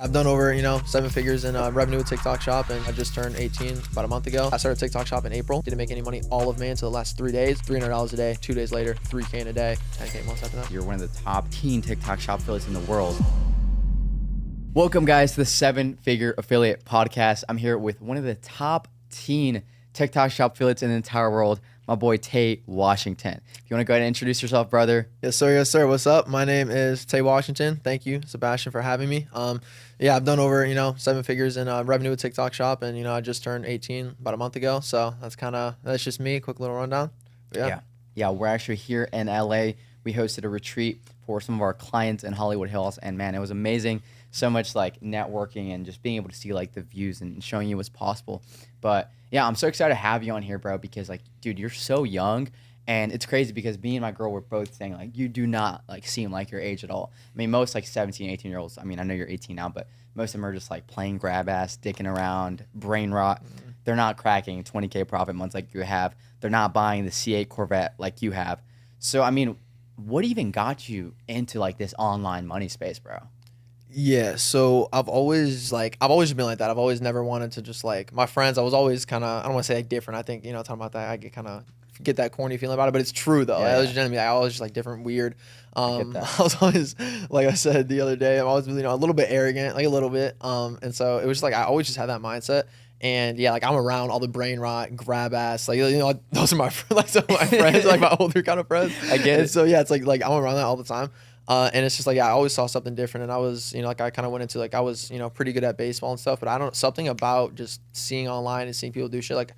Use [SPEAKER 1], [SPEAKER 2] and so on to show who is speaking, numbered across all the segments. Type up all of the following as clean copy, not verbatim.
[SPEAKER 1] I've done over, 7 figures in revenue with TikTok Shop, and I just turned 18 about a month ago. I started TikTok Shop in April. Didn't make any money all of May until the last 3 days. $300 a day. 2 days later, 3K in a day. 10K months after that.
[SPEAKER 2] You're one of the top teen TikTok Shop affiliates in the world. Welcome, guys, to the 7-Figure Affiliate Podcast. I'm here with one of the top teen TikTok Shop affiliates in the entire world, my boy Tay Washington. If you want to go ahead and introduce yourself, brother.
[SPEAKER 1] Yes, sir. Yes, sir. What's up? My name is Tay Washington. Thank you, Sebastian, for having me. I've done over, 7 figures in revenue with TikTok Shop, and, I just turned 18 about a month ago. So that's just me. Quick little rundown.
[SPEAKER 2] Yeah, we're actually here in LA. We hosted a retreat for some of our clients in Hollywood Hills, and man, it was amazing. So much like networking and just being able to see like the views and showing you what's possible. But yeah, I'm so excited to have you on here, bro, because like, dude, you're so young. And it's crazy because me and my girl were both saying like, you do not like seem like your age at all. I mean, most like 17, 18 year olds, I mean, I know you're 18 now, but most of them are just like playing grab ass, dicking around, brain rot. Mm-hmm. They're not cracking 20K profit months like you have. They're not buying the C8 Corvette like you have. So, I mean, what even got you into like this online money space, bro?
[SPEAKER 1] Yeah, so I've always been like that. I've always never wanted to just like my friends. I was always kind of, I don't want to say like different. I think, talking about that, I get that corny feeling about it, but it's true though.
[SPEAKER 2] Yeah,
[SPEAKER 1] I was genuinely, I was just like different, weird. I was always, like I said the other day, I'm always, a little bit arrogant, like a little bit. And so it was just like, I always just had that mindset. And yeah, like I'm around all the brain rot, grab ass, like, those are my, like some of my friends, like my older kind of friends.
[SPEAKER 2] I get it.
[SPEAKER 1] So yeah, it's like I'm around that all the time. And it's just like, yeah, I always saw something different. And I was, like I kind of went into like, I was, pretty good at baseball and stuff, but something about just seeing online and seeing people do shit like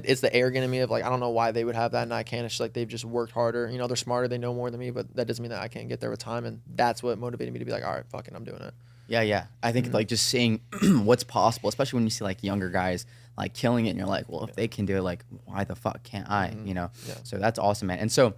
[SPEAKER 1] it's the arrogant in me of like, I don't know why they would have that and I can't. It's just like they've just worked harder. They're smarter, they know more than me, but that doesn't mean that I can't get there with time. And that's what motivated me to be like, all right, fuck it, I'm doing it.
[SPEAKER 2] Yeah. I think like just seeing what's possible, especially when you see like younger guys like killing it and you're like, well, if they can do it, like why the fuck can't I,
[SPEAKER 1] Yeah.
[SPEAKER 2] So that's awesome, man. And so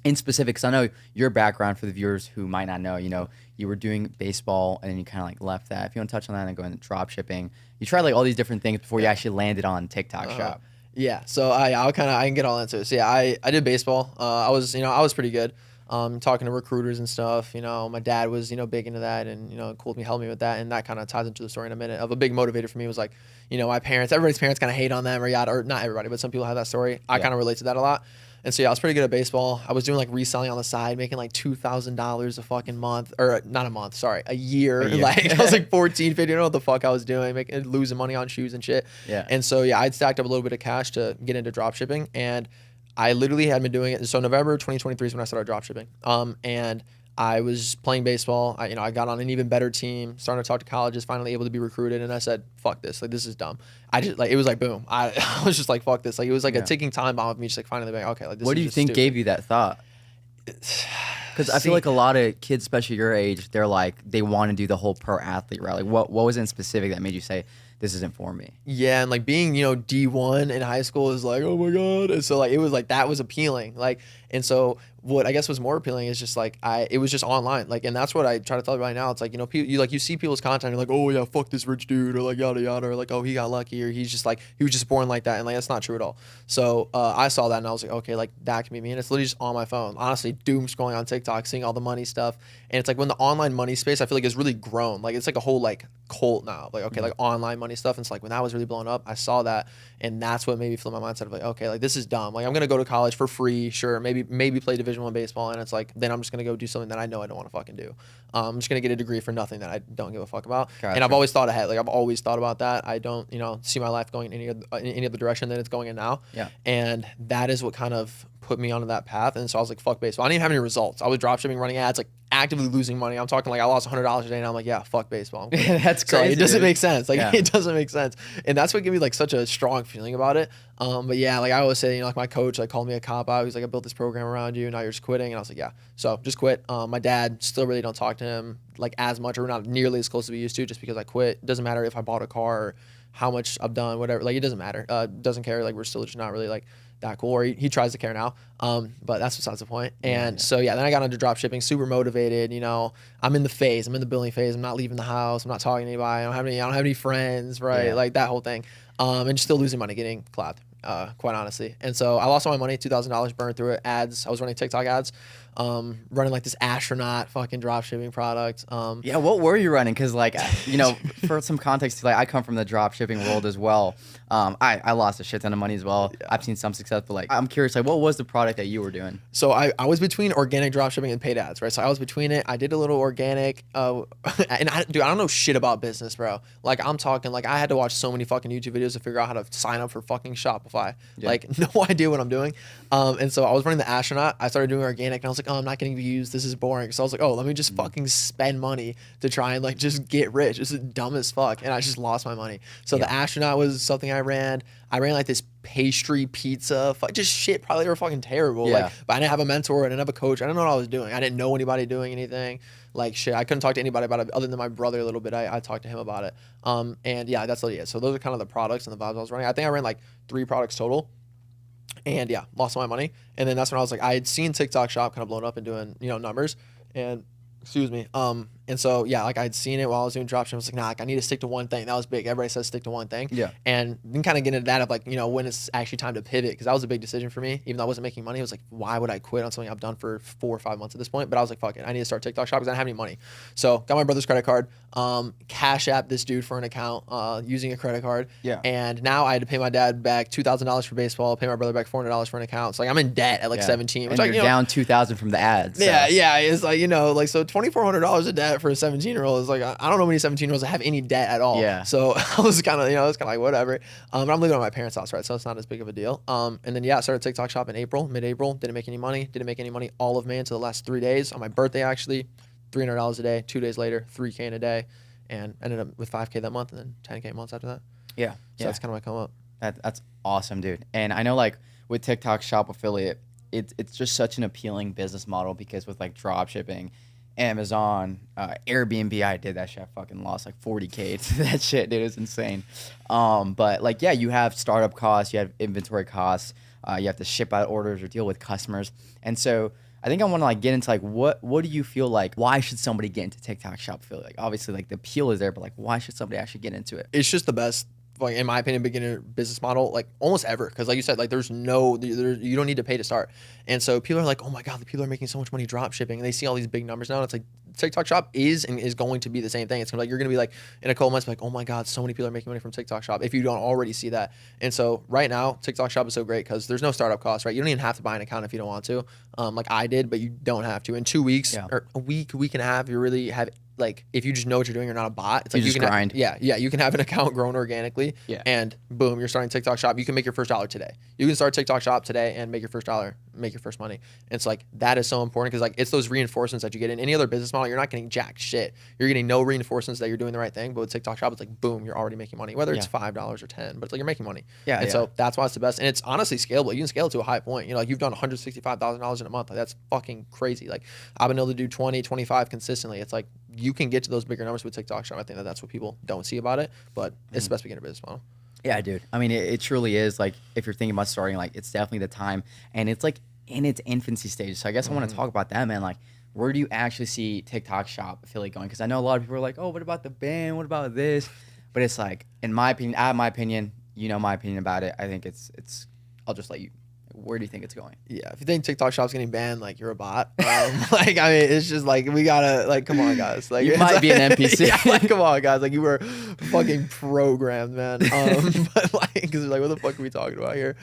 [SPEAKER 2] in specific, because I know your background for the viewers who might not know, you were doing baseball and then you kind of like left that. If you want to touch on that and go into drop shipping, you tried like all these different things before you actually landed on TikTok Shop.
[SPEAKER 1] Yeah, so I can get all into it. So yeah, I did baseball. I was pretty good. Talking to recruiters and stuff. My dad was big into that and helped me with that, and that kind of ties into the story in a minute. Of a big motivator for me was like my parents. Everybody's parents kind of hate on them or not everybody, but some people have that story. I kind of relate to that a lot. And so yeah, I was pretty good at baseball. I was doing like reselling on the side, making like $2,000 a fucking month, or not a month, sorry, a year. Like I was like 14, 15, I don't know what the fuck I was doing, losing money on shoes and shit. Yeah. And so yeah, I'd stacked up a little bit of cash to get into drop shipping, and I literally had been doing it. So November 2023 is when I started drop shipping. And I was playing baseball. I got on an even better team, starting to talk to colleges, finally able to be recruited. And I said, fuck this. Like, this is dumb. It was like, boom. I was just like, fuck this. Like, it was like a ticking time bomb of me just like finally being, okay, like this
[SPEAKER 2] What
[SPEAKER 1] is
[SPEAKER 2] do you
[SPEAKER 1] just
[SPEAKER 2] think
[SPEAKER 1] stupid.
[SPEAKER 2] gave you that thought? Because I feel like a lot of kids, especially your age, they're like, they want to do the whole pro athlete route. Like, what was it in specific that made you say, this isn't for me?
[SPEAKER 1] Yeah, and like being, D1 in high school is like, oh my God. And so like, it was like, that was appealing. Like, and so what I guess was more appealing is just like, it was just online. Like, and that's what I try to tell everybody now. It's like, you see people's content, you're like, oh yeah, fuck this rich dude, or like yada yada, or like, oh, he got lucky, or he was just born like that. And like, that's not true at all. So I saw that and I was like, okay, like that can be me. And it's literally just on my phone. Honestly, doom scrolling on TikTok, seeing all the money stuff. And it's like when the online money space, I feel like, has really grown. Like, it's like a whole like cult now. Like, okay, like online money stuff. And it's like when that was really blowing up, I saw that. And that's what made me flip my mindset of like, okay, like this is dumb. Like, I'm going to go to college for free. Sure. Maybe play Division I baseball. And it's like, then I'm just going to go do something that I know I don't want to fucking do. I'm just going to get a degree for nothing that I don't give a fuck about. Gotcha. And I've always thought ahead. Like, I've always thought about that. I don't, see my life going in any other direction than it's going in now.
[SPEAKER 2] Yeah.
[SPEAKER 1] And that is what kind of put me onto that path. And so I was like, fuck baseball. I didn't even have any results. I was dropshipping, running ads, like actively losing money. I'm talking like I lost $100 a day, and I'm like, yeah, fuck baseball.
[SPEAKER 2] That's crazy.
[SPEAKER 1] So it doesn't make sense. Like, it doesn't make sense. And that's what gave me like such a strong feeling about it. But yeah, like I always say, like my coach like called me a cop out. He's like, I built this program around you, now you're just quitting. And I was like, yeah. So just quit. My dad, still really don't talk to him like as much, or not nearly as close as we used to, just because I quit. It doesn't matter if I bought a car or how much I've done, whatever. Like, it doesn't matter. Doesn't care. Like, we're still just not really like that cool. Or he tries to care now. But that's besides the point. And so yeah, then I got into drop shipping, super motivated. I'm in the phase. I'm in the building phase. I'm not leaving the house. I'm not talking to anybody. I don't have any friends, right? Yeah. Like that whole thing. And still losing money, getting clapped. quite honestly. And so I lost all my money, $2,000 burned through it. Ads, I was running TikTok ads, running like this astronaut fucking drop shipping product.
[SPEAKER 2] Yeah, what were you running? Because like, you know, for some context, like I come from the drop shipping world as well. I lost a shit ton of money as well.
[SPEAKER 1] Yeah.
[SPEAKER 2] I've seen some success, but like I'm curious, like what was the product that you were doing?
[SPEAKER 1] So I was between organic dropshipping and paid ads, right? So I was between it. I did a little organic, and I don't know shit about business, bro. Like I'm talking, like I had to watch so many fucking YouTube videos to figure out how to sign up for fucking Shopify.
[SPEAKER 2] Yeah.
[SPEAKER 1] Like no idea what I'm doing. And so I was running the astronaut. I started doing organic, and I was like, oh, I'm not getting views. This is boring. So I was like, oh, let me just fucking spend money to try and like just get rich. This is dumb as fuck, and I just lost my money. So the astronaut was something I ran. I ran like this pastry pizza, just shit. Probably were fucking terrible.
[SPEAKER 2] Yeah.
[SPEAKER 1] Like, but I didn't have a mentor. I didn't have a coach. I didn't know what I was doing. I didn't know anybody doing anything. Like shit, I couldn't talk to anybody about it other than my brother a little bit. I talked to him about it. And yeah, that's literally it. So those are kind of the products and the vibes I was running. I think I ran like 3 products total. And yeah, lost all my money. And then that's when I was like, I had seen TikTok Shop kind of blown up and doing, numbers. And excuse me. And so yeah, like I'd seen it while I was doing dropshipping. I was like, nah, like, I need to stick to one thing. That was big. Everybody says stick to one thing.
[SPEAKER 2] Yeah.
[SPEAKER 1] And then kind of get into that of like, when it's actually time to pivot, because that was a big decision for me. Even though I wasn't making money, it was like, why would I quit on something I've done for 4 or 5 months at this point? But I was like, fuck it, I need to start TikTok Shop because I didn't have any money. So got my brother's credit card, cash app this dude for an account, using a credit card.
[SPEAKER 2] Yeah.
[SPEAKER 1] And now I had to pay my dad back $2,000 for baseball, pay my brother back $400 for an account. So like I'm in debt at like 17.
[SPEAKER 2] And you're down 2,000 from the ads. So.
[SPEAKER 1] Yeah. It's like, like so $2,400 of debt for a 17-year-old is like, I don't know many 17-year-olds that have any debt at all.
[SPEAKER 2] Yeah.
[SPEAKER 1] So I was kind of, like whatever. But I'm living at my parents' house, right? So it's not as big of a deal. And then I started TikTok Shop in mid-April. Didn't make any money all of May until the last 3 days. On my birthday, actually, $300 a day. 2 days later, $3K in a day, and ended up with $5K that month, and then $10K months after that.
[SPEAKER 2] Yeah.
[SPEAKER 1] So that's kind of my come up.
[SPEAKER 2] That's awesome, dude. And I know like with TikTok Shop affiliate, it's just such an appealing business model because with like drop shipping, Amazon, Airbnb, I did that shit. I fucking lost like 40K to that shit, dude. It was insane. But like, yeah, you have startup costs, you have inventory costs, you have to ship out orders or deal with customers. And so I think I want to like get into like, what do you feel like, why should somebody get into TikTok Shop affiliate? Like obviously like the appeal is there, but like why should somebody actually get into it?
[SPEAKER 1] It's just the best, like in my opinion, beginner business model, like almost ever, because like you said, like you don't need to pay to start. And so people are like, oh my god, the people are making so much money drop shipping, and they see all these big numbers now, and it's like TikTok Shop is and is going to be the same thing. It's gonna be like you're gonna be like in a couple months like, oh my god, so many people are making money from TikTok Shop if you don't already see that. And so right now TikTok Shop is so great because there's no startup cost, right? You don't even have to buy an account if you don't want to, like I did, but you don't have to. In 2 weeks or a week and a half, you really have, like if you just know what you're doing, you're not a bot. It's like
[SPEAKER 2] you can grind.
[SPEAKER 1] You can have an account grown organically, and boom, you're starting TikTok Shop. You can make your first dollar today. You can start TikTok Shop today and make your first dollar, make your first money. And it's like that is so important because like it's those reinforcements that you get in any other business model. You're not getting jack shit. You're getting no reinforcements that you're doing the right thing. But with TikTok Shop, it's like boom, you're already making money. Whether it's $5 or $10, but it's like you're making money. And so that's why it's the best. And it's honestly scalable. You can scale it to a high point. Like you've done $165,000 in a month. Like that's fucking crazy. Like I've been able to do 20, 25 consistently. It's like you can get to those bigger numbers with TikTok Shop. I think that's what people don't see about it, but it's the best beginner business model.
[SPEAKER 2] Yeah, dude. I mean, it truly is. Like, if you're thinking about starting, like, it's definitely the time. And it's, like, in its infancy stage. So I guess I want to talk about that, man. Like, where do you actually see TikTok Shop affiliate going? Because I know a lot of people are like, oh, what about the ban? What about this? But it's like, in my opinion, I have my opinion. You know my opinion about it. I think it's I'll just let you. Where do you think it's going?
[SPEAKER 1] Yeah, if you think TikTok Shop's getting banned, like you're a bot. Like I mean, it's just like we gotta like, come on, guys. Like
[SPEAKER 2] you might be an NPC.
[SPEAKER 1] Yeah, like come on, guys. Like you were fucking programmed, man. But like, because like, what the fuck are we talking about here?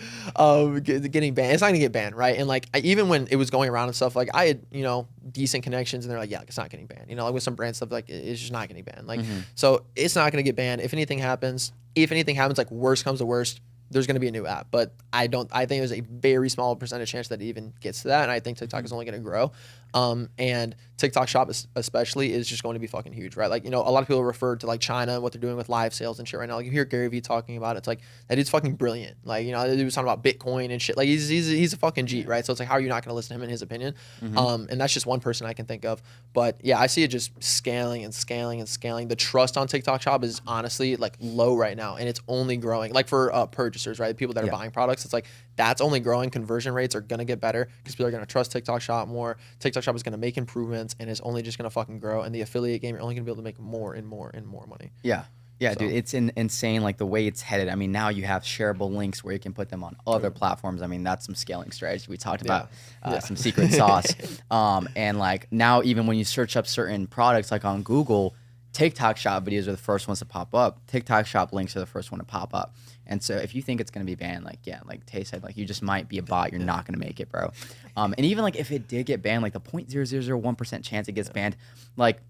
[SPEAKER 1] Getting banned. It's not gonna get banned, right? And like, even when it was going around and stuff, like I had decent connections, and they're like, yeah, it's not getting banned. Like with some brand stuff, like it's just not getting banned. Like so, it's not gonna get banned. If anything happens, like worst comes to worst, there's going to be a new app, but I think there's a very small percentage chance that it even gets to that, and I think TikTok is only going to grow. And TikTok Shop especially is just going to be fucking huge, right? Like, a lot of people refer to like China and what they're doing with live sales and shit right now. Like you hear Gary Vee talking about it. It's like, that dude's fucking brilliant. Like, he was talking about Bitcoin and shit. Like he's a fucking G, right? So it's like, how are you not going to listen to him in his opinion? And that's just one person I can think of. But yeah, I see it just scaling and scaling and scaling. The trust on TikTok Shop is honestly like low right now, and it's only growing. Like for purchasers, right? People that are buying products, it's like, that's only growing. Conversion rates are going to get better because people are going to trust TikTok Shop more. TikTok Shop is going to make improvements and is only just going to fucking grow. And the affiliate game, you're only going to be able to make more and more and more money.
[SPEAKER 2] Yeah. Yeah,
[SPEAKER 1] So
[SPEAKER 2] dude, it's insane, like the way it's headed. I mean, now you have shareable links where you can put them on other platforms. I mean, that's some scaling strategy. We talked
[SPEAKER 1] yeah,
[SPEAKER 2] about
[SPEAKER 1] yeah,
[SPEAKER 2] some secret sauce. And like now, even when you search up certain products, like on Google, TikTok Shop videos are the first ones to pop up. TikTok Shop links are the first one to pop up. And so if you think it's gonna be banned, like yeah, like Tay said, like you just might be a bot. You're not gonna make it, bro. And even like if it did get banned, like the 0.0001% chance it gets banned, like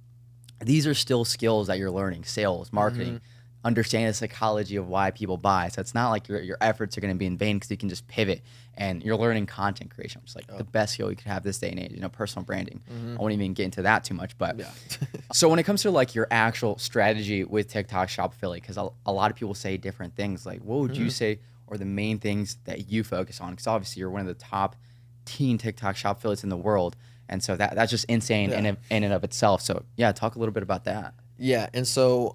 [SPEAKER 2] these are still skills that you're learning: sales, marketing, understanding the psychology of why people buy. So it's not like your efforts are going to be in vain, because you can just pivot, and you're learning content creation, which is like the best skill you could have this day and age. You know, personal branding. I won't even get into that too much, but
[SPEAKER 1] yeah.
[SPEAKER 2] so when it comes to like your actual strategy with TikTok Shop affiliate, because a lot of people say different things. Like, what would you say are the main things that you focus on? Because obviously you're one of the top teen TikTok Shop affiliates in the world. And so that's just insane
[SPEAKER 1] Yeah.
[SPEAKER 2] in and of itself. So yeah, talk a little bit about that.
[SPEAKER 1] Yeah, and so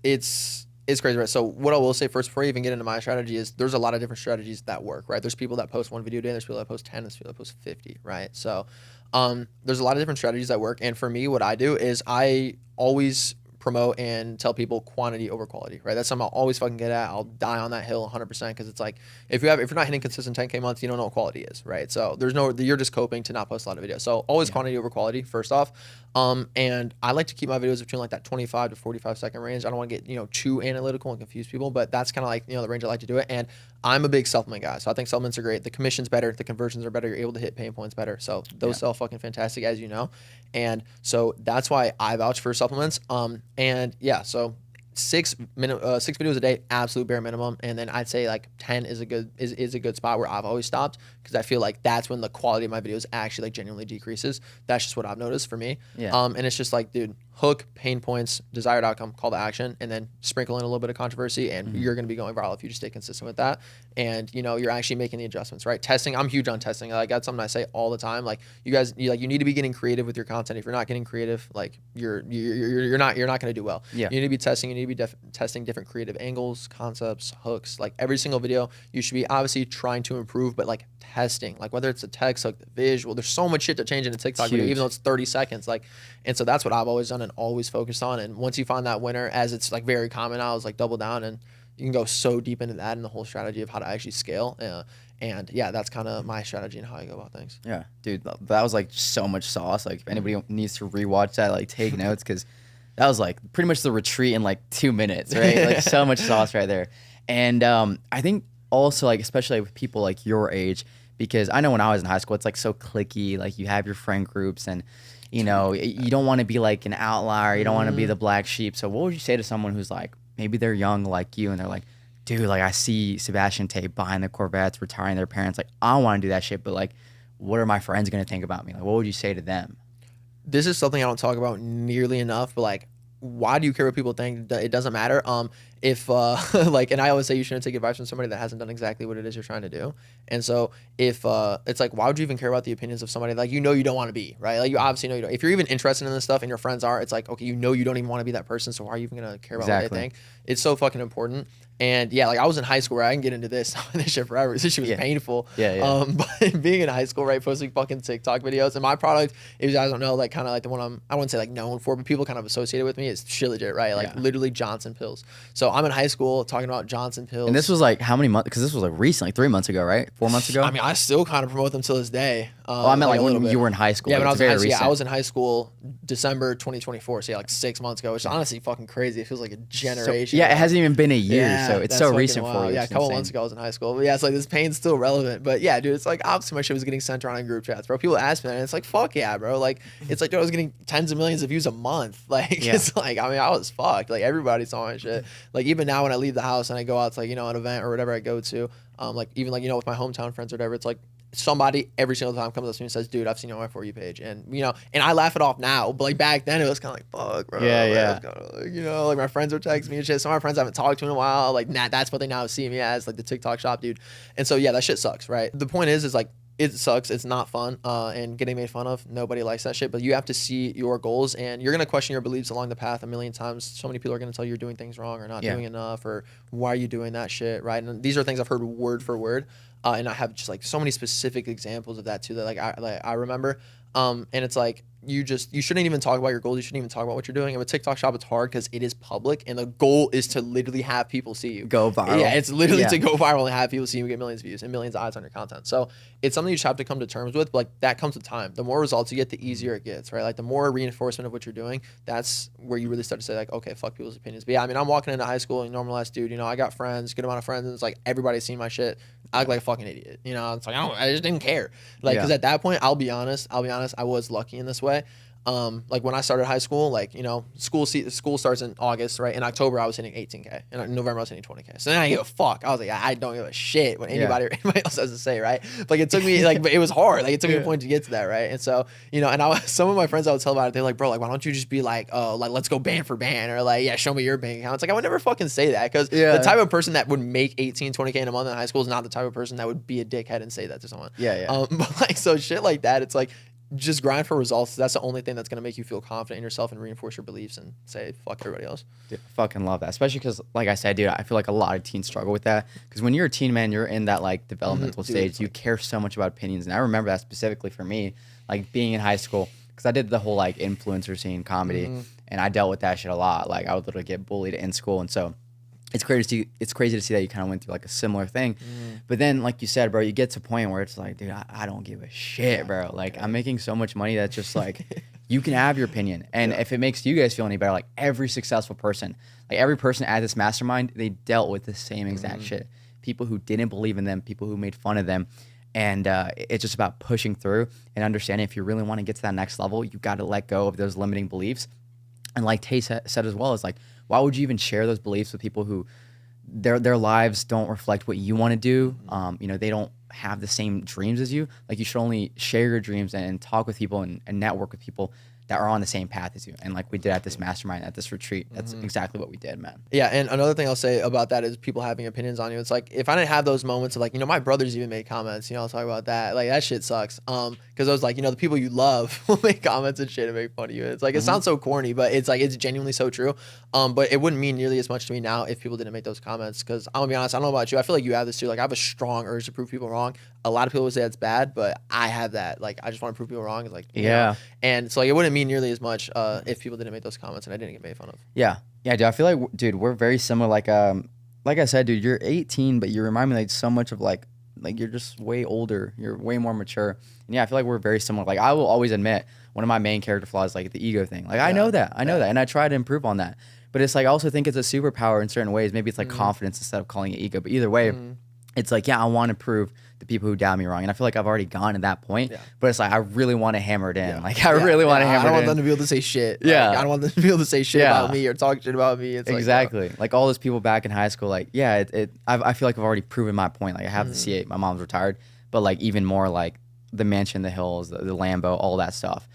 [SPEAKER 1] it's crazy, right? So what I will say first before I even get into my strategy is there's a lot of different strategies that work, right? There's people that post one video a day, there's people that post 10, there's people that post 50, right? So there's a lot of different strategies that work, and for me, what I do is I always promote and tell people quantity over quality, right? That's something I'll always fucking get at. I'll die on that hill 100% because it's like if you're not hitting consistent 10K months, you don't know what quality is, right? So you're just coping to not post a lot of videos. So always quantity over quality first off. And I like to keep my videos between like that 25 to 45-second range. I don't want to get too analytical and confuse people, but that's kind of like the range I like to do it. And I'm a big supplement guy, so I think supplements are great. The commission's better, the conversions are better, you're able to hit pain points better. So those sell fucking fantastic, as you know. And so that's why I vouch for supplements. And yeah, so 6 videos a day, absolute bare minimum, and then I'd say like 10 is a good spot where I've always stopped, because I feel like that's when the quality of my videos actually like genuinely decreases. That's just what I've noticed for me. And it's just like, dude, hook, pain points, desired outcome, call to action, and then sprinkle in a little bit of controversy, and you're going to be going viral if you just stay consistent with that. And you're actually making the adjustments, right? Testing, I'm huge on testing. Like that's something I say all the time. Like you guys, you need to be getting creative with your content. If you're not getting creative, like you're not going to do well.
[SPEAKER 2] Yeah.
[SPEAKER 1] You need to be testing. You need to be testing different creative angles, concepts, hooks. Like every single video, you should be obviously trying to improve, but like testing, like whether it's a text hook, the visual, there's so much shit to change in a TikTok video, even though it's 30 seconds. Like, and so that's what I've always done and always focused on. And once you find that winner, as it's like very common now, is like double down, and you can go so deep into that and the whole strategy of how to actually scale. And yeah, that's kind of my strategy and how I go about things.
[SPEAKER 2] Yeah, dude, that was like so much sauce. Like if anybody needs to rewatch that, like take notes, because that was like pretty much the retreat in like 2 minutes, right? Like so much sauce right there. And I think also like, especially with people like your age, because I know when I was in high school, it's like so cliquey. Like you have your friend groups, and you don't want to be like an outlier. You don't want to be the black sheep. So what would you say to someone who's like, maybe they're young like you, and they're like, dude, like I see Sebastian Tay buying the Corvettes, retiring their parents. Like I want to do that shit, but like, what are my friends gonna think about me? Like, what would you say to them?
[SPEAKER 1] This is something I don't talk about nearly enough, but like, why do you care what people think? It doesn't matter. If like, and I always say you shouldn't take advice from somebody that hasn't done exactly what it is you're trying to do. And so if it's like, why would you even care about the opinions of somebody like you don't want to be, right? Like you obviously know you don't. If you're even interested in this stuff and your friends are, it's like, okay, you don't even want to be that person, so why are you even gonna care about what they think? It's so fucking important. And yeah, like I was in high school, where I can get into this shit forever. This shit was painful. But being in high school, right, posting fucking TikTok videos, and my product, if you guys don't know, like kind of like the one I wouldn't say like known for, but people kind of associated with me, is shit legit, right? Like literally Johnson pills. So I'm in high school talking about Johnson pills.
[SPEAKER 2] And this was like how many months? Because this was like recently, 3 months ago, right? 4 months ago.
[SPEAKER 1] I mean, I still kind of promote them till this day.
[SPEAKER 2] Oh, I meant like when you were in high school.
[SPEAKER 1] Yeah, when I was in high school. Yeah, I was in high school December 2024. So yeah, like 6 months ago, which is honestly fucking crazy. It feels like a generation.
[SPEAKER 2] So, yeah, it hasn't even been a year,
[SPEAKER 1] yeah,
[SPEAKER 2] so it's so recent for you.
[SPEAKER 1] Yeah, a couple months ago I was in high school. But yeah, it's like this pain's still relevant. But yeah, dude, it's like obviously my shit was getting sent around in group chats, bro. People ask me that, and it's like, fuck yeah, bro. Like it's like, dude, I was getting tens of millions of views a month. Like it's like, I mean, I was fucked. Like everybody saw my shit. Like even now when I leave the house and I go out to like an event or whatever I go to, like even like with my hometown friends or whatever, it's like somebody every single time comes up to me and says, dude, I've seen you on my For You page. And and I laugh it off now, but like back then it was kind of like, fuck, bro.
[SPEAKER 2] Yeah.
[SPEAKER 1] Like, like my friends were texting me and shit. Some of my friends I haven't talked to in a while. Like that's what they now see me as, like the TikTok shop dude. And so yeah, that shit sucks, right? The point is like, it sucks. It's not fun. And getting made fun of, nobody likes that shit. But you have to see your goals, and you're gonna question your beliefs along the path a million times. So many people are gonna tell you you're doing things wrong or not doing enough, or why are you doing that shit, right? And these are things I've heard word for word. And I have just like so many specific examples of that too that like I remember. And it's like you shouldn't even talk about your goals. You shouldn't even talk about what you're doing. And with TikTok Shop, it's hard because it is public, and the goal is to literally have people see you
[SPEAKER 2] Go viral.
[SPEAKER 1] Yeah, it's literally to go viral and have people see you get millions of views and millions of eyes on your content. So it's something you just have to come to terms with. But like that comes with time. The more results you get, the easier it gets, right? Like the more reinforcement of what you're doing, that's where you really start to say like, okay, fuck people's opinions. But yeah, I mean, I'm walking into high school, a normal ass dude. You know, I got friends, good amount of friends, and it's like everybody's seen my shit. I look like a fucking idiot. You know, it's like I just didn't care. Like, because at that point, I'll be honest, I was lucky in this way. Like when I started high school, like, you know, school starts in August, right? In October, I was hitting 18K. In November, I was hitting 20K. So then I didn't give a fuck. I was like, I don't give a shit what anybody else has to say, right? Like it took me, like, but it was hard. Like it took me a point to get to that, right? And so, you know, and some of my friends I would tell about it, they're like, bro, like, why don't you just be like, like, let's go band for band, or like, yeah, show me your bank account. It's like, I would never fucking say that, because the type of person that would make 18, 20K in a month in high school is not the type of person that would be a dickhead and say that to someone. But like, so shit like that, it's like, just grind for results. That's the only thing that's going to make you feel confident in yourself and reinforce your beliefs and say fuck everybody else.
[SPEAKER 2] Dude, I fucking love that, especially because, like I said, dude, I feel like a lot of teens struggle with that, because when you're a teen, man, you're in that like developmental stage. You care so much about opinions, and I remember that specifically for me, like being in high school, because I did the whole like influencer scene comedy, and I dealt with that shit a lot. Like I would literally get bullied in school, and so it's crazy to see that you kind of went through like a similar thing. But then, like you said, bro, you get to a point where it's like, dude, I don't give a shit, bro. Like I'm making so much money that's just like, you can have your opinion. And if it makes you guys feel any better, like every successful person, like every person at this mastermind, they dealt with the same exact shit. People who didn't believe in them, people who made fun of them. And it's just about pushing through and understanding, if you really want to get to that next level, you got to let go of those limiting beliefs. And like Tay said as well, is like, why would you even share those beliefs with people who their lives don't reflect what you want to do? You know, they don't have the same dreams as you. Like you should only share your dreams and talk with people and network with people that are on the same path as you. And like we did at this mastermind, at this retreat, that's exactly what we did, man. Yeah,
[SPEAKER 1] and another thing I'll say about that is people having opinions on you. It's like, if I didn't have those moments of like, you know, my brothers even made comments, you know, I'll talk about that. Like that shit sucks. Because I was like, you know, the people you love will make comments and shit and make fun of you. It's like, it sounds so corny, but it's like, it's genuinely so true. But it wouldn't mean nearly as much to me now if people didn't make those comments. Because I'm gonna be honest, I don't know about you, I feel like you have this too. Like I have a strong urge to prove people wrong. A lot of people would say that's bad, but I have that. Like I just want to prove people wrong. It's like, you know? And so like, it wouldn't mean nearly as much if people didn't make those comments and I didn't get made fun of.
[SPEAKER 2] Yeah, dude, I feel like, dude, we're very similar. Like I said, dude, you're 18, but you remind me like so much of like you're just way older. You're way more mature. And yeah, I feel like we're very similar. Like I will always admit one of my main character flaws is like the ego thing. Like I know that, and I try to improve on that. But it's like, I also think it's a superpower in certain ways. Maybe it's like confidence instead of calling it ego. But either way, it's like, yeah, I want to prove the people who doubt me wrong. And I feel like I've already gone to that point. But it's like, I really want to hammer it in. Like, I really want to hammer it in.
[SPEAKER 1] I don't want them to be able to say shit. Like, I don't want them to be able to say shit about me or talk shit about me. It's
[SPEAKER 2] exactly. Like all those people back in high school, like, yeah, I feel like I've already proven my point. Like I have the C8, my mom's retired. But like even more like the mansion, the hills, the Lambo, all that stuff.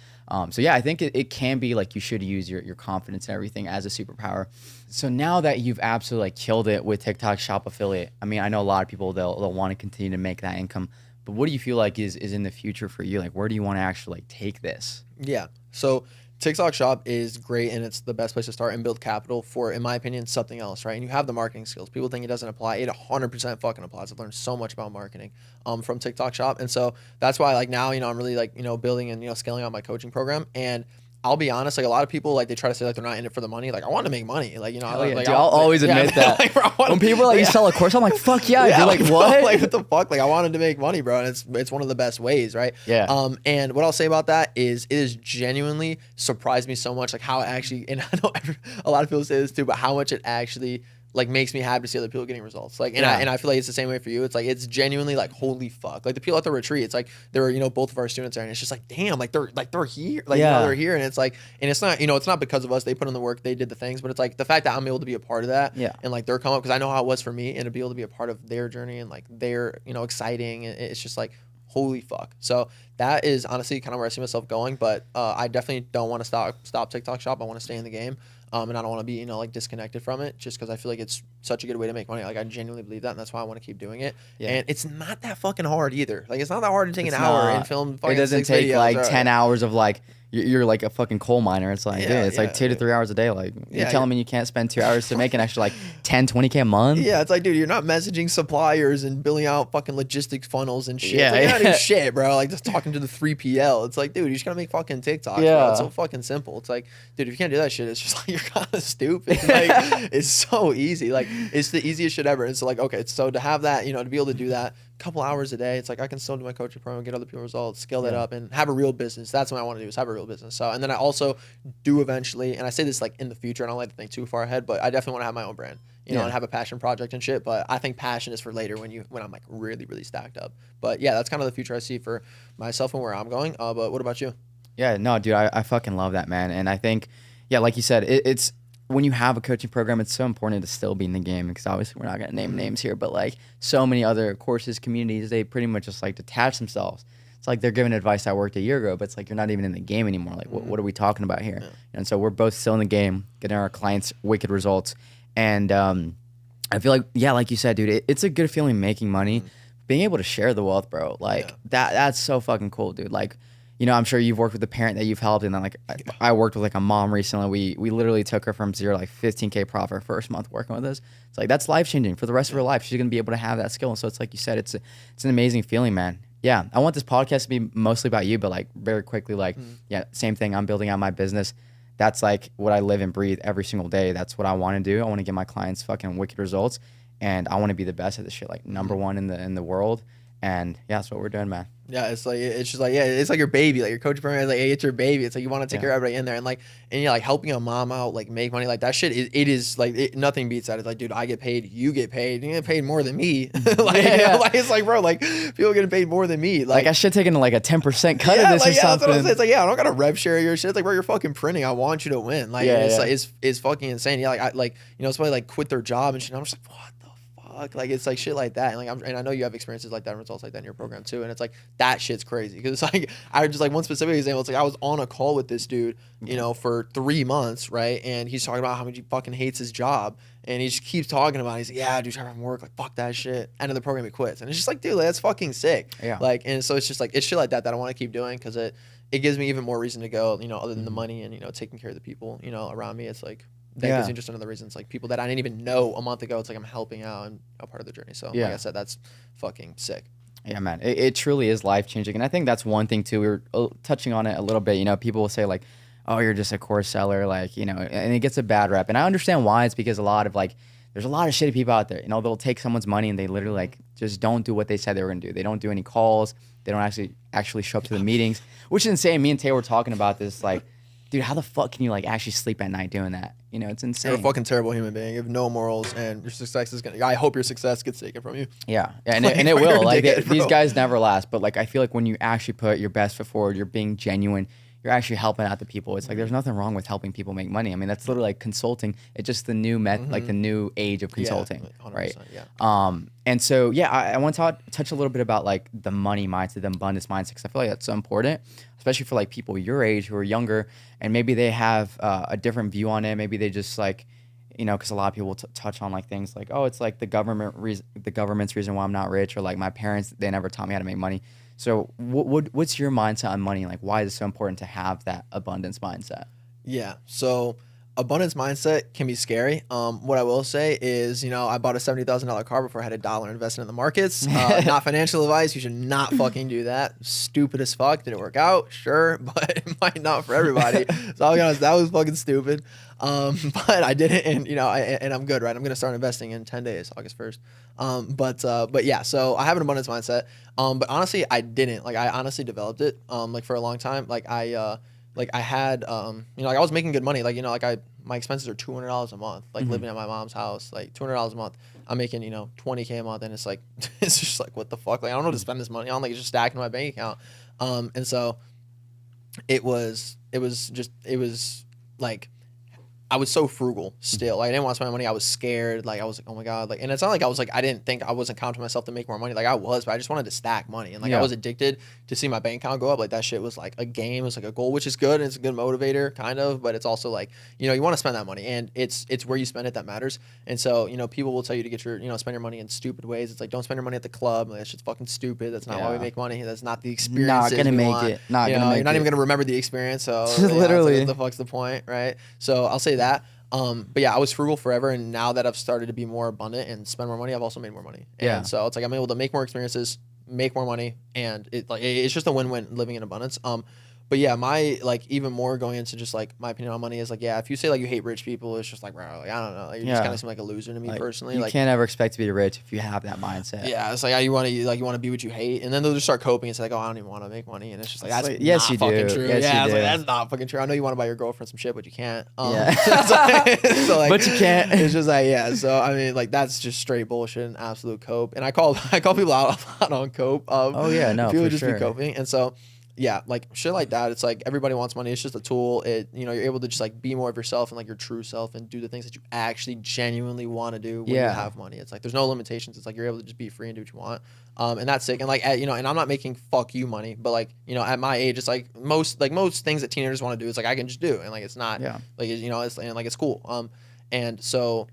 [SPEAKER 2] So yeah, I think it can be like, you should use your confidence and everything as a superpower. So now that you've absolutely like killed it with TikTok Shop affiliate, I mean, I know a lot of people, they'll want to continue to make that income, but what do you feel like is in the future for you? Like, where do you want to actually like take this?
[SPEAKER 1] Yeah. So TikTok Shop is great, and it's the best place to start and build capital for, in my opinion, something else, right? And you have the marketing skills. People think it doesn't apply. It 100% fucking applies. I've learned so much about marketing from TikTok Shop. And so that's why like now, you know, I'm really like, you know, building and, you know, scaling out my coaching program. And I'll be honest, like a lot of people, like they try to say like they're not in it for the money. Like I want to make money. Like, you know,
[SPEAKER 2] like, dude, I'll always admit that. Like, bro, when people are like, you sell a course, I'm like, fuck yeah. You're like, what?
[SPEAKER 1] Like what the fuck? Like I wanted to make money, bro. And it's one of the best ways, right?
[SPEAKER 2] Yeah.
[SPEAKER 1] And what I'll say about that is it has genuinely surprised me so much, like how it actually, and I know a lot of people say this too, but how much it actually like makes me happy to see other people getting results. Like, and I feel like it's the same way for you. It's like, it's genuinely like, holy fuck. Like the people at the retreat, it's like, there were, you know, both of our students there, and it's just like, damn, like they're here. Like, you know, they're here. And it's like, and it's not, you know, it's not because of us. They put in the work, they did the things, but it's like the fact that I'm able to be a part of that. And like, they're come up, because I know how it was for me, and to be able to be a part of their journey and like their, you know, exciting. And it's just like, holy fuck. So that is honestly kind of where I see myself going. But I definitely don't want to stop TikTok Shop. I want to stay in the game. And I don't want to be, you know, like disconnected from it, just because I feel like it's such a good way to make money. Like I genuinely believe that, and that's why I want to keep doing it. And it's not that fucking hard either. Like it's not that hard to take an hour and film fucking
[SPEAKER 2] It doesn't
[SPEAKER 1] 6
[SPEAKER 2] take
[SPEAKER 1] videos
[SPEAKER 2] like 10 hours of like you're like a fucking coal miner. It's like, dude, it's like 2 to 3 hours a day. Like, you're telling me you can't spend 2 hours to make an extra like 10, 20K a month?
[SPEAKER 1] Yeah, it's like, dude, you're not messaging suppliers and billing out fucking logistics funnels and shit.
[SPEAKER 2] Yeah,
[SPEAKER 1] It's like, you're not doing shit, bro. Like, just talking to the 3PL. It's like, dude, you just gotta make fucking TikToks, bro. It's so fucking simple. It's like, dude, if you can't do that shit, it's just like, you're kind of stupid. Like, it's so easy. Like, it's the easiest shit ever. It's like, okay, so to have that, you know, to be able to do that a couple hours a day, it's like, I can still do my coaching program, get other people results, scale that up, and have a real business. That's what I want to do, is have a real business. So, and then I also do eventually, and I say this like in the future, I don't like to think too far ahead, but I definitely want to have my own brand, you know, and have a passion project and shit. But I think passion is for later when I'm like really, really stacked up. But yeah, that's kind of the future I see for myself and where I'm going. But what about you?
[SPEAKER 2] Yeah, no, dude, I fucking love that, man. And I think, yeah, like you said, it's when you have a coaching program, it's so important to still be in the game, because obviously we're not going to name names here, but like so many other courses, communities, they pretty much just like detach themselves. It's like they're giving advice that worked a year ago, but it's like you're not even in the game anymore. Like, what are we talking about here? And so we're both still in the game, getting our clients wicked results. And I feel like, yeah, like you said, dude, it's a good feeling making money, being able to share the wealth, bro. Like that's so fucking cool, dude. Like, you know, I'm sure you've worked with a parent that you've helped, and then like I worked with like a mom recently. We literally took her from 0 to like 15K profit her first month working with us. It's like that's life changing for the rest of her life. She's gonna be able to have that skill. And so it's like you said, it's an amazing feeling, man. Yeah, I want this podcast to be mostly about you, but like very quickly, like yeah, same thing. I'm building out my business. That's like what I live and breathe every single day. That's what I want to do. I want to give my clients fucking wicked results, and I want to be the best at this shit, like number one in the world. And yeah, that's what we're doing, man.
[SPEAKER 1] Yeah, it's like, it's just like, yeah, it's like your baby, like your coach program is like, hey, it's your baby. It's like you want to take care of everybody in there, and like, and you're like helping a mom out, like make money, like that shit. It is like nothing beats that. It's like, dude, I get paid, you get paid, you get paid more than me. Like, you know, like it's like, bro, like people getting paid more than me.
[SPEAKER 2] Like I should take in like a 10% cut of this
[SPEAKER 1] like,
[SPEAKER 2] or something.
[SPEAKER 1] That's what I'm saying. It's like, yeah, I don't gotta rev share your shit. It's like, bro, you're fucking printing. I want you to win. Like, like it's fucking insane. Yeah, like I like, you know, somebody like quit their job and shit. I'm just like, what? Like it's like shit like that, and like and I know you have experiences like that and results like that in your program too, and it's like that shit's crazy, because it's like I just like one specific example. It's like I was on a call with this dude, you know, for 3 months, right, and he's talking about how much he fucking hates his job, and he just keeps talking about it. He's like, yeah, dude, trying to work, like fuck that shit. End of the program, he quits, and it's just like, dude, like, that's fucking sick. Yeah. Like, and so it's just like it's shit like that I want to keep doing, because it gives me even more reason to go, you know, other than the money and, you know, taking care of the people, you know, around me. It's like that gives me just another reason. It's like people that I didn't even know a month ago. It's like I'm helping out and a part of the journey. So like I said, that's fucking sick.
[SPEAKER 2] Yeah, man, it truly is life changing, and I think that's one thing too. We were touching on it a little bit. You know, people will say like, "Oh, you're just a course seller," like, you know, and it gets a bad rep. And I understand why. It's because a lot of like, there's a lot of shitty people out there. You know, they'll take someone's money and they literally like just don't do what they said they were gonna do. They don't do any calls. They don't actually show up to the meetings, which is insane. Me and Tay were talking about this, like, dude, how the fuck can you like actually sleep at night doing that? You know, it's insane.
[SPEAKER 1] You're a fucking terrible human being. You have no morals, and your success is gonna. I hope your success gets taken from you.
[SPEAKER 2] Yeah, and it will. Like these guys never last. But like, I feel like when you actually put your best foot forward, you're being genuine. You're actually helping out the people. It's like there's nothing wrong with helping people make money. I mean, that's literally like consulting. It's just the new like the new age of consulting, right? Yeah. And so yeah, I want to touch a little bit about like the money mindset, the abundance mindset, because I feel like that's so important, especially for like people your age who are younger, and maybe they have a different view on it. Maybe they just like, you know, because a lot of people touch on like things like, oh, it's like the government's reason why I'm not rich, or like my parents, they never taught me how to make money. So what's your mindset on money? Like, why is it so important to have that abundance mindset?
[SPEAKER 1] Yeah. So abundance mindset can be scary. What I will say is, you know, I bought a $70,000 car before I had $1 invested in the markets. Not financial advice. You should not fucking do that. Stupid as fuck. Did it work out? Sure, but it might not for everybody. So I'll be honest, that was fucking stupid. But I did it, and you know, and I'm good, right? I'm gonna start investing in 10 days, August 1st. But yeah, so I have an abundance mindset. But honestly, I didn't. Like, I honestly developed it. Like for a long time. Like I had, you know, like I was making good money. Like, you know, like my expenses are $200 a month. Like living at my mom's house, like $200 a month. I'm making, you know, 20K a month, and it's like, it's just like, what the fuck? Like, I don't know what to spend this money on. Like, it's just stacking in my bank account. And so it was like I was so frugal still. Like I didn't want to spend my money. I was scared. Like I was like, oh my God. Like, and it's not like I was like, I didn't think I wasn't counting myself to make more money. Like I was, but I just wanted to stack money. And like I was addicted to see my bank account go up. Like that shit was like a game. It was like a goal, which is good. And it's a good motivator kind of, but it's also like, you know, you want to spend that money and it's where you spend it that matters. And so, you know, people will tell you to get your, you know, spend your money in stupid ways. It's like, don't spend your money at the club. Like that shit's fucking stupid. That's not why we make money. That's not the experience.
[SPEAKER 2] Not gonna make it. Not gonna make it.
[SPEAKER 1] You're not even gonna remember the experience. So
[SPEAKER 2] literally,
[SPEAKER 1] what the fuck's the point, right? So I'll say that. But yeah, I was frugal forever, and now that I've started to be more abundant and spend more money, I've also made more money. And so it's like I'm able to make more experiences, make more money, and it's just a win-win living in abundance. But yeah, my like even more going into just like my opinion on money is like, yeah, if you say like you hate rich people, it's just like, bro, like, I don't know, like, you just kind of seem like a loser to me personally.
[SPEAKER 2] You
[SPEAKER 1] like,
[SPEAKER 2] can't ever expect to be rich if you have that mindset.
[SPEAKER 1] Yeah, it's like you want to be what you hate, and then they'll just start coping and say like, oh, I don't even want to make money, and it's just like that's
[SPEAKER 2] yes,
[SPEAKER 1] not
[SPEAKER 2] you
[SPEAKER 1] fucking
[SPEAKER 2] do.
[SPEAKER 1] true.
[SPEAKER 2] Yes,
[SPEAKER 1] yeah,
[SPEAKER 2] you
[SPEAKER 1] it's
[SPEAKER 2] do.
[SPEAKER 1] like that's not fucking true. I know you want to buy your girlfriend some shit, but you can't.
[SPEAKER 2] So, like, but you can't.
[SPEAKER 1] It's just like so I mean like that's just straight bullshit and absolute cope. And I call people out a lot on cope.
[SPEAKER 2] Oh yeah, no,
[SPEAKER 1] people
[SPEAKER 2] for
[SPEAKER 1] just
[SPEAKER 2] sure.
[SPEAKER 1] be coping, and so. Yeah, like shit like that. It's like everybody wants money. It's just a tool. You're able to just like be more of yourself and like your true self and do the things that you actually genuinely want to do when you have money. It's like there's no limitations. It's like you're able to just be free and do what you want. And that's sick. And like and I'm not making fuck you money, but like at my age, it's like most things that teenagers want to do. It's like I can just do, and like it's not like it's and like it's cool. And so.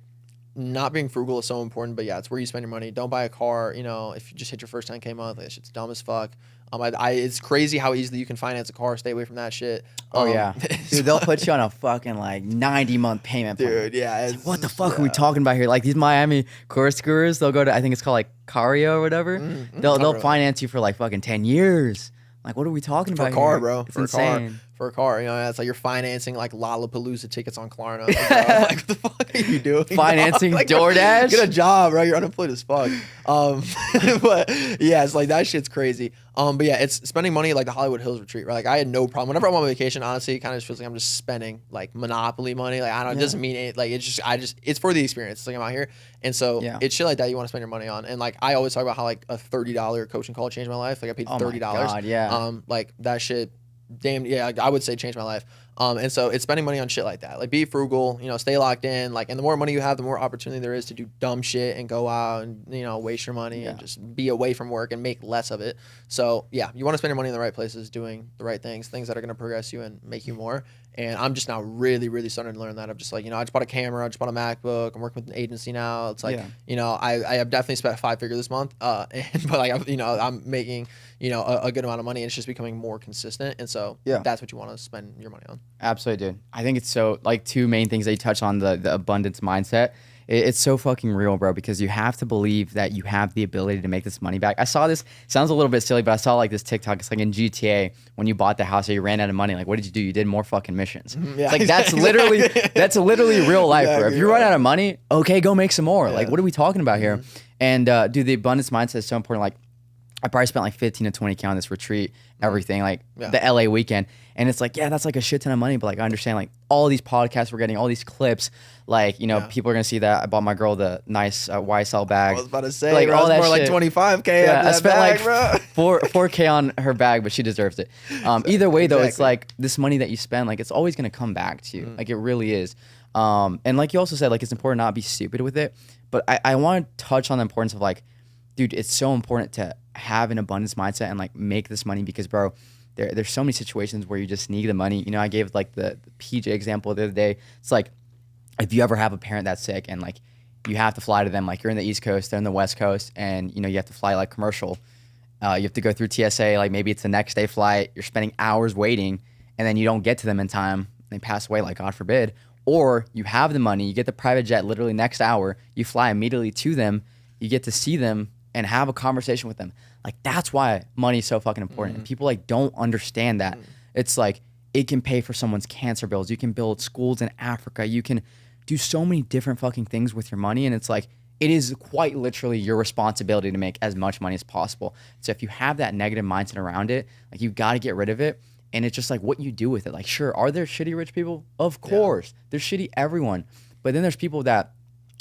[SPEAKER 1] Not being frugal is so important, but yeah, it's where you spend your money. Don't buy a car, if you just hit your first 10K month, like, that shit's dumb as fuck. It's crazy how easily you can finance a car. Stay away from that shit.
[SPEAKER 2] Oh yeah, dude, they'll put you on a fucking like 90-month payment plan.
[SPEAKER 1] Dude, yeah.
[SPEAKER 2] Like, what the fuck are we talking about here? Like these Miami corkscrewers, they'll go to I think it's called like Cario or whatever. They'll finance you for like fucking 10 years. Like what are we talking about?
[SPEAKER 1] For a car,
[SPEAKER 2] here?
[SPEAKER 1] bro.
[SPEAKER 2] It's
[SPEAKER 1] for
[SPEAKER 2] insane.
[SPEAKER 1] A car. For a car, it's like you're financing like Lollapalooza tickets on Klarna. Like, what the fuck are you doing?
[SPEAKER 2] Financing
[SPEAKER 1] like,
[SPEAKER 2] DoorDash?
[SPEAKER 1] Get a job, bro. You're unemployed as fuck. But yeah, it's like that shit's crazy. But yeah, it's spending money like the Hollywood Hills retreat, right? Like I had no problem. Whenever I'm on vacation, honestly, it kind of just feels like I'm just spending like Monopoly money. Like I don't know, it doesn't mean it. Like it's for the experience. It's like I'm out here. And so it's shit like that you want to spend your money on. And like I always talk about how like a $30 coaching call changed my life. Like I paid $30.
[SPEAKER 2] God, yeah.
[SPEAKER 1] Like that shit. Damn, yeah, I would say changed my life. And so it's spending money on shit like that. Like be frugal, stay locked in. Like, and the more money you have, the more opportunity there is to do dumb shit and go out and waste your money and just be away from work and make less of it. So yeah, you want to spend your money in the right places, doing the right things that are going to progress you and make you more. And I'm just now really, really starting to learn that. I'm just like, I just bought a camera, I just bought a MacBook. I'm working with an agency now. It's like, I have definitely spent 5 figures this month. But like, I'm making, a good amount of money and it's just becoming more consistent. And so that's what you want to spend your money on.
[SPEAKER 2] Absolutely, dude. I think it's so like two main things that you touch on, the abundance mindset. It's so fucking real, bro, because you have to believe that you have the ability to make this money back. I saw this, sounds a little bit silly, but I saw like this TikTok. It's like in GTA, when you bought the house or you ran out of money, like what did you do? You did more fucking missions.
[SPEAKER 1] Yeah,
[SPEAKER 2] like that's literally real life, bro. If you run out of money, okay, go make some more.
[SPEAKER 1] Yeah.
[SPEAKER 2] Like what are we talking about here? And dude, the abundance mindset is so important. Like I probably spent like 15 to 20K on this retreat, everything, like the LA weekend. And it's like, yeah, that's like a shit ton of money. But like, I understand like all these podcasts we're getting, all these clips, like, people are going to see that I bought my girl the nice YSL bag.
[SPEAKER 1] I was about to say,
[SPEAKER 2] like
[SPEAKER 1] bro,
[SPEAKER 2] all that
[SPEAKER 1] more
[SPEAKER 2] shit.
[SPEAKER 1] Like 25K.
[SPEAKER 2] Yeah, I spent
[SPEAKER 1] bag,
[SPEAKER 2] like
[SPEAKER 1] bro.
[SPEAKER 2] 4K on her bag, but she deserves it. Either way though, it's like this money that you spend, like it's always going to come back to you. Like it really is. And like you also said, like it's important not to be stupid with it. But I want to touch on the importance of like, dude, it's so important to have an abundance mindset and like make this money because, bro, there's so many situations where you just need the money. I gave like the PJ example the other day. It's like if you ever have a parent that's sick and like you have to fly to them, like you're in the East Coast, they're in the West Coast, and you have to fly like commercial. You have to go through TSA, like maybe it's the next day flight. You're spending hours waiting, and then you don't get to them in time. They pass away, like God forbid. Or you have the money, you get the private jet literally next hour. You fly immediately to them. You get to see them and have a conversation with them. Like that's why money is so fucking important. And people like don't understand that. It's like it can pay for someone's cancer bills. You can build schools in Africa. You can do so many different fucking things with your money. And it's like it is quite literally your responsibility to make as much money as possible. So if you have that negative mindset around it, like you got to get rid of it. And it's just like what you do with it. Like sure, are there shitty rich people? Of course. There's shitty everyone. But then there's people that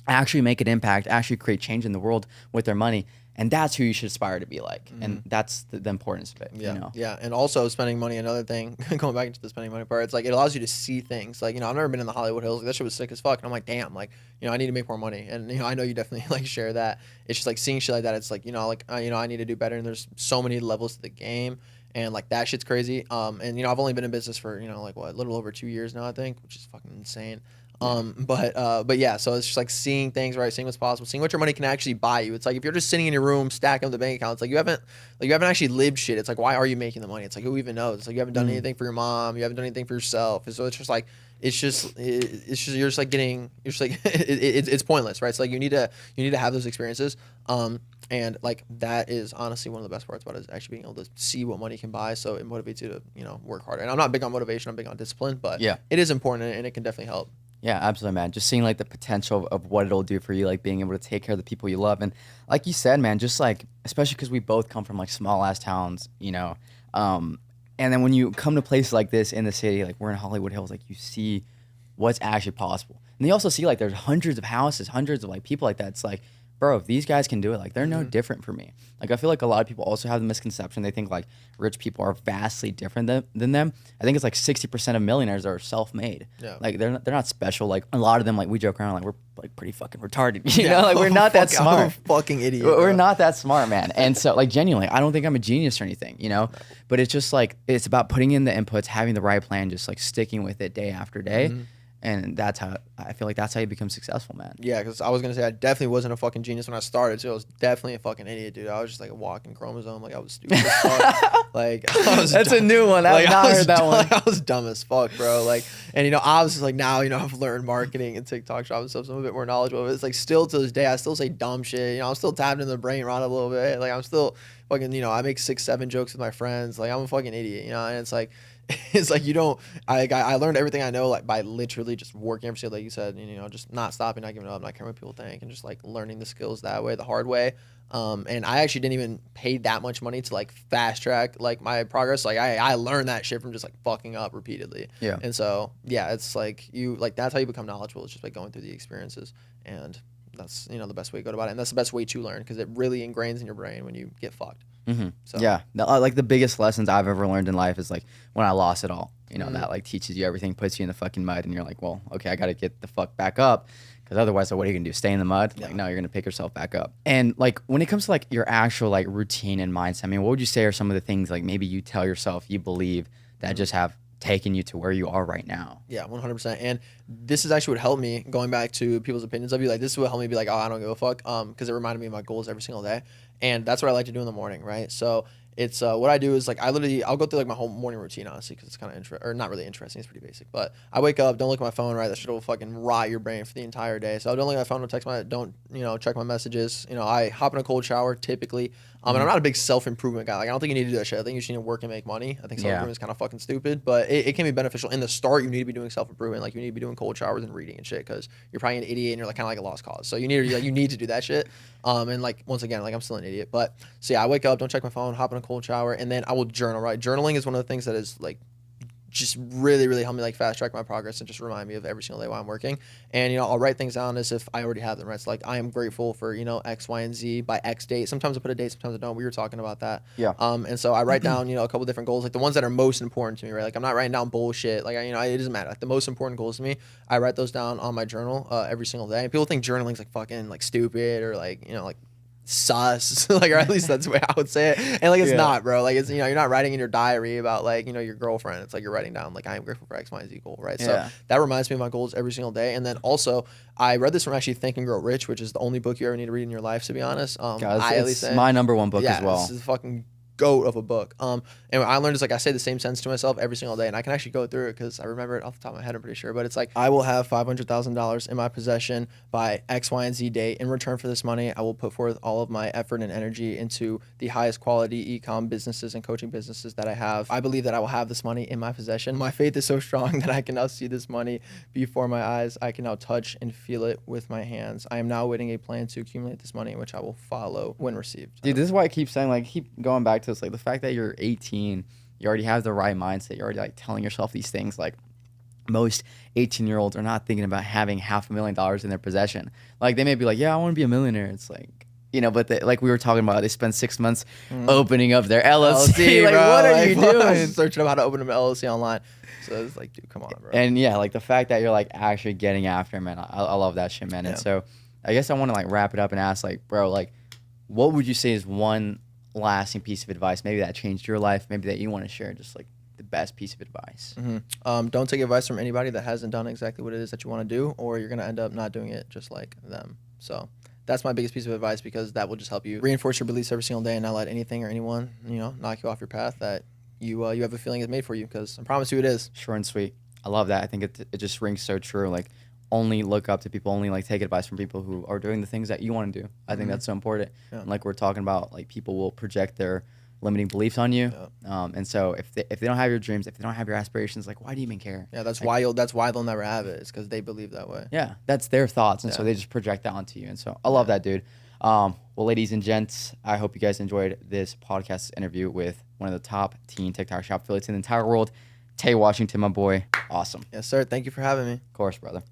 [SPEAKER 2] actually make an impact, actually create change in the world with their money. And that's who you should aspire to be like. And that's the importance of it.
[SPEAKER 1] Yeah.
[SPEAKER 2] You know?
[SPEAKER 1] Yeah. And also spending money, another thing, going back into the spending money part, it's like it allows you to see things. Like, I've never been in the Hollywood Hills. Like, that shit was sick as fuck. And I'm like, damn, like, I need to make more money. And, I know you definitely like share that. It's just like seeing shit like that. It's like, I need to do better. And there's so many levels to the game. And like that shit's crazy. And I've only been in business for, like what, a little over 2 years now, I think, which is fucking insane. But yeah, so it's just like seeing things, right? Seeing what's possible, seeing what your money can actually buy you. It's like if you're just sitting in your room stacking up the bank account, it's like you haven't actually lived shit. It's like, why are you making the money? It's like, who even knows? It's like you haven't done anything for your mom, you haven't done anything for yourself. And so it's just like you're just like it's pointless, right? So like you need to have those experiences. And like that is honestly one of the best parts about it, is actually being able to see what money can buy. So it motivates you to work harder. And I'm not big on motivation, I'm big on discipline, but
[SPEAKER 2] Yeah.
[SPEAKER 1] it is important and it can definitely help.
[SPEAKER 2] Yeah, absolutely, man. Just seeing like the potential of what it'll do for you, like being able to take care of the people you love. And like you said, man, just like, especially because we both come from like small ass towns, and then when you come to places like this in the city, like we're in Hollywood Hills, like you see what's actually possible. And you also see like there's hundreds of houses, hundreds of like people like that. It's like, bro, if these guys can do it, like they're no different from me. Like I feel like a lot of people also have the misconception. They think like rich people are vastly different than them. I think it's like 60% of millionaires are self-made.
[SPEAKER 1] Yeah.
[SPEAKER 2] Like they're not special. Like a lot of them, like we joke around like we're like pretty fucking retarded. You know, like we're not that smart.
[SPEAKER 1] I'm a fucking idiot.
[SPEAKER 2] We're not that smart, man. And so like genuinely, I don't think I'm a genius or anything, but it's just like, it's about putting in the inputs, having the right plan, just like sticking with it day after day. And that's how I feel like that's how you become successful, man.
[SPEAKER 1] Yeah, because I was gonna say I definitely wasn't a fucking genius when I started too. I was definitely a fucking idiot, dude. I was just like a walking chromosome. Like I was stupid as fuck. Like
[SPEAKER 2] that's a new one. I've not heard that one.
[SPEAKER 1] Like, I was dumb as fuck, bro. Like, and I was just like, now I've learned marketing and TikTok shop and stuff, so I'm a bit more knowledgeable. But it's like still to this day, I still say dumb shit. I'm still tapping in the brain rot a little bit. Like I'm still fucking, I make 6-7 jokes with my friends. Like I'm a fucking idiot, and it's like. It's like I learned everything I know like by literally just working every single day, like you said, just not stopping, not giving up, not caring what people think, and just like learning the skills that way, the hard way. And I actually didn't even pay that much money to like fast track like my progress. Like I learned that shit from just like fucking up repeatedly.
[SPEAKER 2] Yeah.
[SPEAKER 1] And so yeah, it's like that's how you become knowledgeable. It's just like going through the experiences, and that's the best way to go about it, and that's the best way to learn because it really ingrains in your brain when you get fucked. So.
[SPEAKER 2] Yeah, like the biggest lessons I've ever learned in life is like when I lost it all. That like teaches you everything, puts you in the fucking mud, and you're like, well, okay, I got to get the fuck back up, because otherwise, what are you gonna do? Stay in the mud?
[SPEAKER 1] Yeah.
[SPEAKER 2] Like, no, you're gonna pick yourself back up. And like when it comes to like your actual like routine and mindset, I mean, what would you say are some of the things like maybe you tell yourself you believe that just have taken you to where you are right now?
[SPEAKER 1] Yeah, 100%. And this is actually what helped me, going back to people's opinions of you. Like, this is what helped me be like, oh, I don't give a fuck. Because it reminded me of my goals every single day. And that's what I like to do in the morning, right? So it's what I do is like I'll go through like my whole morning routine, honestly, because it's kind of or not really interesting. It's pretty basic. But I wake up, don't look at my phone, right? That shit will fucking rot your brain for the entire day. So I don't look at my phone, don't check my messages. I hop in a cold shower typically. And I'm not a big self-improvement guy. Like I don't think you need to do that shit. I think you just need to work and make money. I think self-improvement is kind of fucking stupid, but it can be beneficial. In the start, you need to be doing self-improvement. Like you need to be doing cold showers and reading and shit, because you're probably an idiot and you're like kind of like a lost cause. So you need to do that shit. And like once again, like I'm still an idiot, but so yeah, I wake up, don't check my phone, hop in a cold shower, and then I will journal. Right, journaling is one of the things that is like just really, really help me like fast track my progress and just remind me of every single day while I'm working. And I'll write things down as if I already have them, right? So like I am grateful for X, Y, and Z by X date. Sometimes I put a date, sometimes I don't. We were talking about that.
[SPEAKER 2] Yeah.
[SPEAKER 1] And so I write down a couple different goals, like the ones that are most important to me, right? Like I'm not writing down bullshit. Like it doesn't matter. Like the most important goals to me, I write those down on my journal every single day. And people think journaling's like fucking like stupid or like like sus, like, or at least that's the way I would say it. And like it's not, bro. Like it's you're not writing in your diary about like your girlfriend. It's like you're writing down like I am grateful for X, Y, and Z goal, right? So that reminds me of my goals every single day. And then also I read this from actually Think and Grow Rich, which is the only book you ever need to read in your life, to be honest.
[SPEAKER 2] It's my number one book as well.
[SPEAKER 1] This is fucking goat of a book. And what I learned is like I say the same sentence to myself every single day, and I can actually go through it because I remember it off the top of my head, I'm pretty sure. But it's like, I will have $500,000 in my possession by X, Y, and Z date. In return for this money, I will put forth all of my effort and energy into the highest quality e-com businesses and coaching businesses that I have. I believe that I will have this money in my possession. My faith is so strong that I can now see this money before my eyes. I can now touch and feel it with my hands. I am now awaiting a plan to accumulate this money, which I will follow when received.
[SPEAKER 2] Dude, this is why I keep saying, like, keep going back to this, like the fact that you're 18, you already have the right mindset. You're already like telling yourself these things. Like most 18-year-olds are not thinking about having $500,000 in their possession. Like they may be like, yeah, I want to be a millionaire. It's like, you know, but like we were talking about, they spent 6 months opening up their LLC.
[SPEAKER 1] LLC,
[SPEAKER 2] Like,
[SPEAKER 1] bro.
[SPEAKER 2] what are
[SPEAKER 1] Like,
[SPEAKER 2] you
[SPEAKER 1] I was
[SPEAKER 2] doing?
[SPEAKER 1] searching up how to open an LLC online. So it's like, dude, come on, bro.
[SPEAKER 2] And yeah, like the fact that you're like actually getting after it, man, I love that shit, man.
[SPEAKER 1] Yeah.
[SPEAKER 2] And so I guess I want to like wrap it up and ask, like, bro, like, what would you say is one lasting piece of advice, maybe that changed your life, maybe that you want to share, just like the best piece of advice?
[SPEAKER 1] Don't take advice from anybody that hasn't done exactly what it is that you want to do, or you're going to end up not doing it just like them. So that's my biggest piece of advice, because that will just help you reinforce your beliefs every single day and not let anything or anyone, knock you off your path that you have a feeling is made for you, because I promise you it is.
[SPEAKER 2] Short and sweet. I love that. I think it just rings so true. Like, only look up to people, only like take advice from people who are doing the things that you want to do. I think that's so important.
[SPEAKER 1] Yeah.
[SPEAKER 2] And like we're talking about, like people will project their limiting beliefs on you. And so if they don't have your dreams, if they don't have your aspirations, like why do you even care?
[SPEAKER 1] Yeah, that's
[SPEAKER 2] like,
[SPEAKER 1] why they'll never have it. It's because they believe that way.
[SPEAKER 2] Yeah, that's their thoughts, and so
[SPEAKER 1] Yeah.
[SPEAKER 2] they just project that onto you. And so I love that, dude. Well, ladies and gents, I hope you guys enjoyed this podcast interview with one of the top teen TikTok shop affiliates in the entire world, Tay Washington, my boy. Awesome.
[SPEAKER 1] Yes, sir. Thank you for having me.
[SPEAKER 2] Of course, brother.